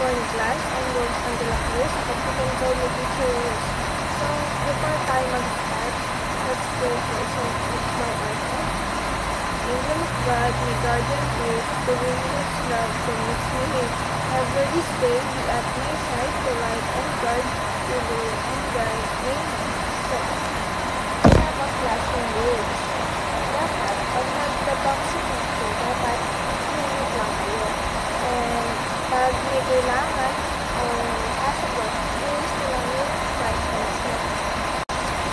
morning class. I'm Rose Angela Cruz. But you can call me Teacher Rose. So, before tayo mag-start, let's pray first. So, it's my iPad. Angel of God, may guardian grace, the wings love that makes me hate. Ever this day, be at my side, to light and guard, to lead and guide. Amen. So, we have a classroom rules. Dapat, pag nagtabak si teacher, dapat minute lang kayo. And pag may kailangan o kasagot, inis na lang yung 5 minutes na.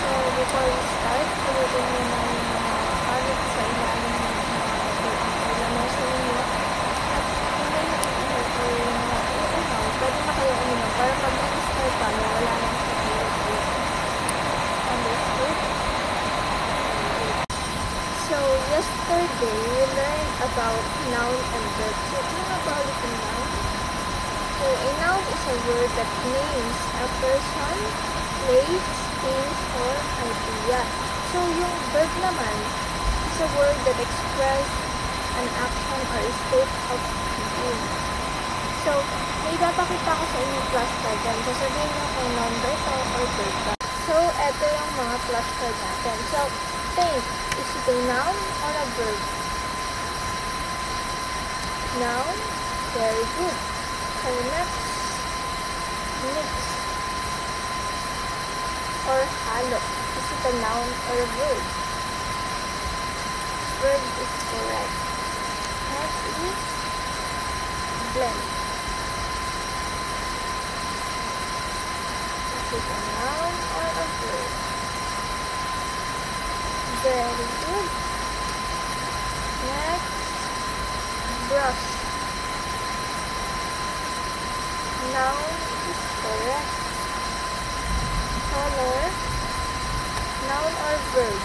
So, before we start, tuloy muna yung mga palit sa ilalim ng mga lamesa ninyo. At kung may nakikita ko yung mga iunaw, pwede na kayo uminom para pag mag-start tayo, wala nang sakit. Understood? So, yesterday, we learned about noun and verb. So, ano nga ba ulit yung noun? So, a noun is a word that names a person, place, things, or idea. So, yung verb naman is a word that expresses an action or a state of being. So, may papakita ko sa inyong flashcard dyan. Sasabihin nyo kung noun ba ito or verb ba. So, eto yung mga flashcard natin. So, think, is it a noun or a verb? Noun, very good. So, next, mix or halo. Is it a noun or a verb? Verb is correct. Next is blend. Is it a noun or a verb? Very good. Next, brush. Noun is correct. Color, noun or verb?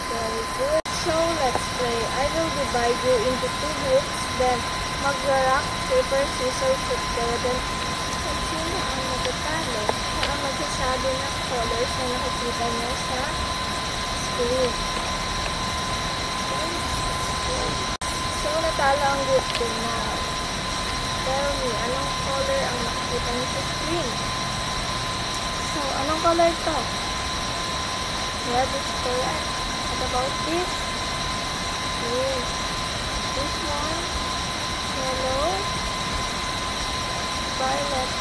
Very good. So, let's play. I will divide you into 2 groups, then mag-rock, paper, scissors, shoot kayo, then kung sino ang matatalo, siya ang magsasabi ng colors na nakikita niyo sa screen. So, natalo ang group ko now. Tell me, anong color ang nakikita niyo sa screen? So, anong color to? Red is correct. What about this? Green. This one? Yellow. Violet.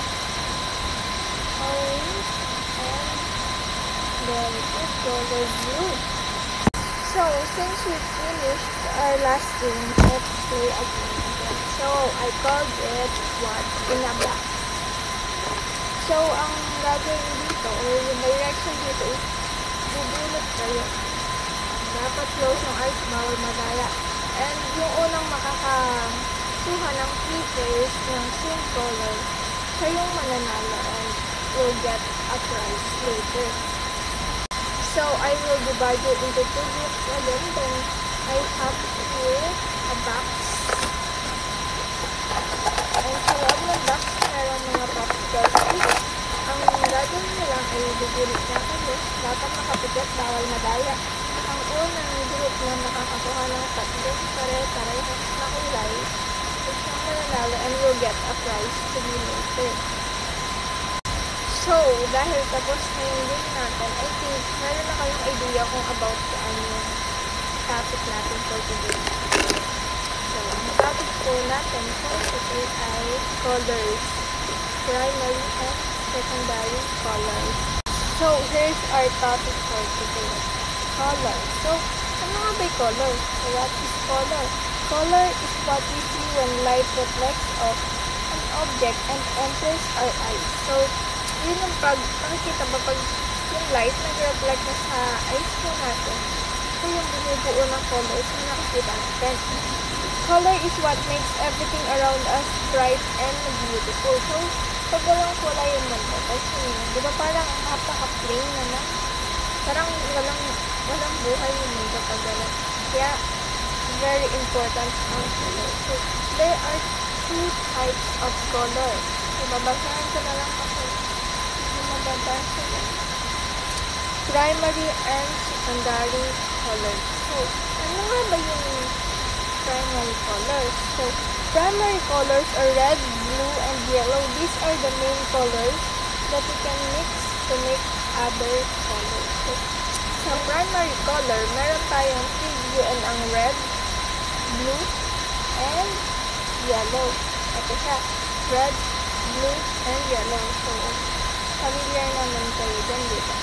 Orange. And very good color blue. So, since we finished our last game, let's play again. So, I called it What's in a Box. So, ang gagawin dito, or yung direction dito is, bubulot kayo. Dapat close yung eyes, bawal madaya. And yung unang makakakuha ng pieces ng same color, siya yung mananalo and will get a prize later. So, I will divide it into 2 groups again. Then, I have here a box. And sa loob ng box, meron mga popsicle sticks. Ang gagawin nyo lang ay bubulot na kayo. Dapat nakapikit, bawal madaya. Ang unang group na makakakuha ng tatlong pare-parehas na kulay is siyang mananalo and will get a prize to be later. So, dahil tapos na yung game natin, I think meron na kayong idea kung about saan yung topic natin for today. So, ang topic po natin for today ay colors. Primary and secondary colors. So, here's our topic for today. Color. So, ano nga ba yung color? So, what is color? Color is what we see when light reflects off an object and enters our eyes. So, yun yung nakikita ba pag yung light nag-reflect na sa eyes ko natin, ito yung bumubuo ng colors na nakikita natin. Color is what makes everything around us bright and beautiful. So, pag walang kulay yung mundo, kasi di ba parang napaka-plain naman? Parang walang buhay yung mundo pag gano'n. Kaya, very important ang color. So, there are 2 types of color. So, babasahan ko na lang kasi mababasa lang. Primary and secondary colors. So, ano nga ba yung primary colors? So, primary colors are red, blue, and yellow. These are the main colors that you can mix to make other colors. So, sa primary color, meron tayong PGN ang red, blue, and yellow. Ito siya, red, blue, and yellow. So, familiar naman kayo dyan, diba?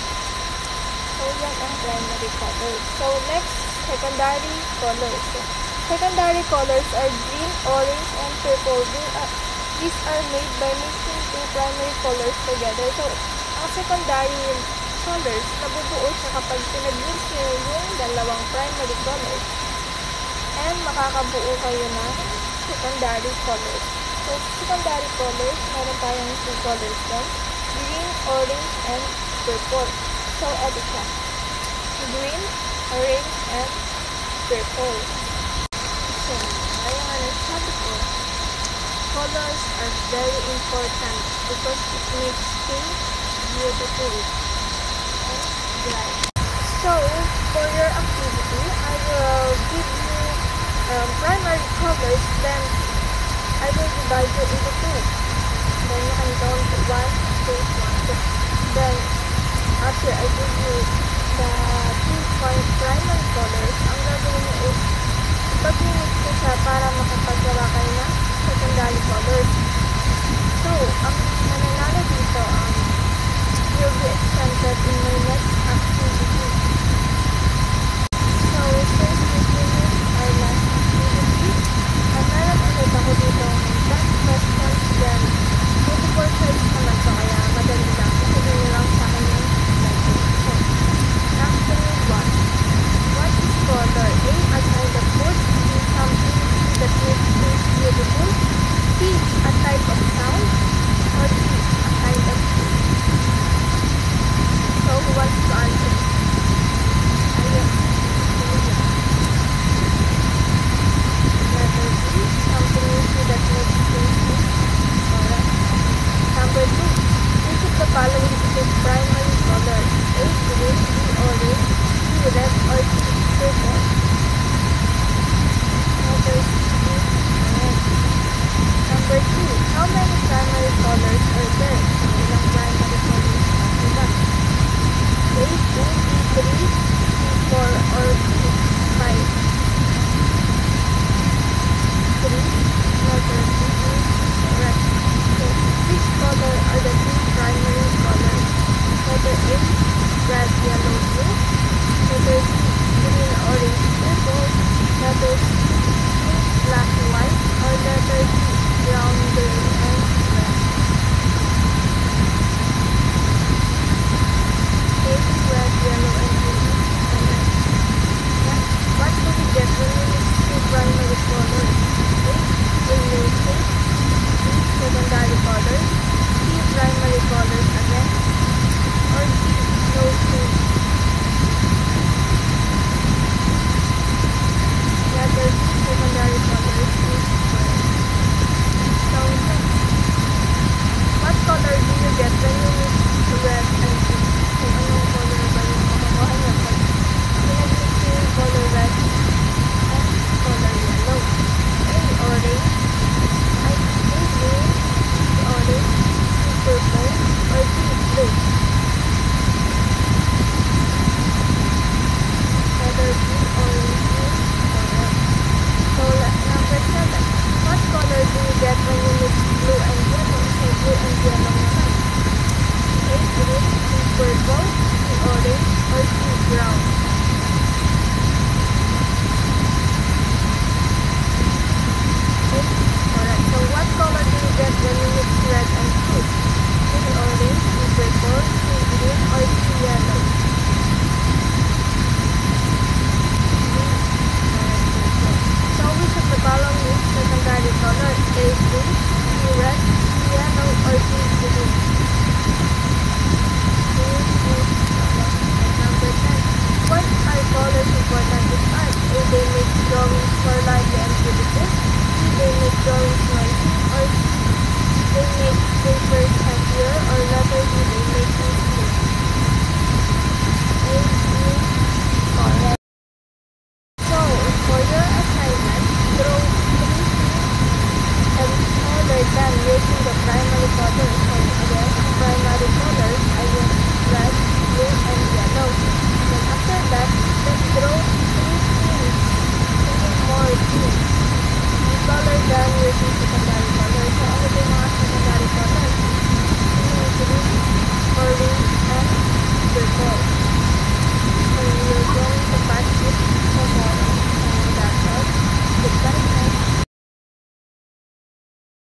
So, yan ang primary colors. So, next, secondary colors. So, secondary colors are green, orange, and purple. These are made by mixing two primary colors together. So, ang secondary colors, nabubuo siya kapag pinag-mix nyo yung dalawang primary colors. And makakabuo kayo ng secondary colors. So, secondary colors, meron tayong two colors doon. Green, orange, and purple. So, ito siya. Green, orange, and purple. So, kaya nga nagsabi ko, colors are very important because it makes things beautiful and bright. So, for your activity, I will give you primary colors, then I will divide you into two. Then you can count 1, 2, 1, 2. Then, after I give you the two primary colors, ang gagawin niyo is pag-mix ko siya para makapagawa kayo ng secondary colors. So, ang mananalo dito will be exempted in my next activity. So, since we finished our last activity, meron ulit ako dito 10 questions, then 24 choice naman to, kaya madali lang. Sabihin nyo lang sa akin yung question. Question 1. What is color? A, a kind of food. B, something that makes things beautiful. C, a type of sound. Or D, a kind of food. So, who wants to answer? Ayun. Letter B, something you see that makes things beautiful. Alright. Number 2. Which of the following is a primary color? A, green, B, orange, C, red, or D, purple. Letter C, red. Number 2. How many primary colors are there? Ilang primary colors are there? A, 2, B, 3, C, 4, or D, 5. 3. Letter D, correct. So, which color are the two primary colors? Letter A, red, yellow, blue. Letter B, green, orange, purple. Letter C, pink, black, white. Or letter D, brown, gray, and red. A, red, yellow, and blue. Correct. Next, what do we get when we mix two primary colors? A, rainbow shade. B, secondary colors. C, primary colors again. Or D, no shade. Letter D, secondary colors is correct. So next, what color do you get when you mix red and blue? So anong color ba yung makukuha niyo pag pinag-mix yung color red and color yellow? A, orange. A, green. B, orange. C, purple. Or D, blue. Letter B, orange is correct. So number 7. What color do you get when you mix blue and yellow? So blue and yellow naman. A, green. B, purple. C, orange. Or C, brown. Correct. So what color do you get when you mix red and blue? A, orange. B, purple. C, green. Or D, yellow. So which of the following is secondary color? A, blue, B, red, C, yellow, or D, green? And number 10. What are colors important in art? A, they make drawings more lively and beautiful. B, they make drawings noisy. Or C, they make papers heavier. Or letter D, they make things clean. A, B, correct. So, for your assignment, draw 3 things Then using the primary color, so again, primary color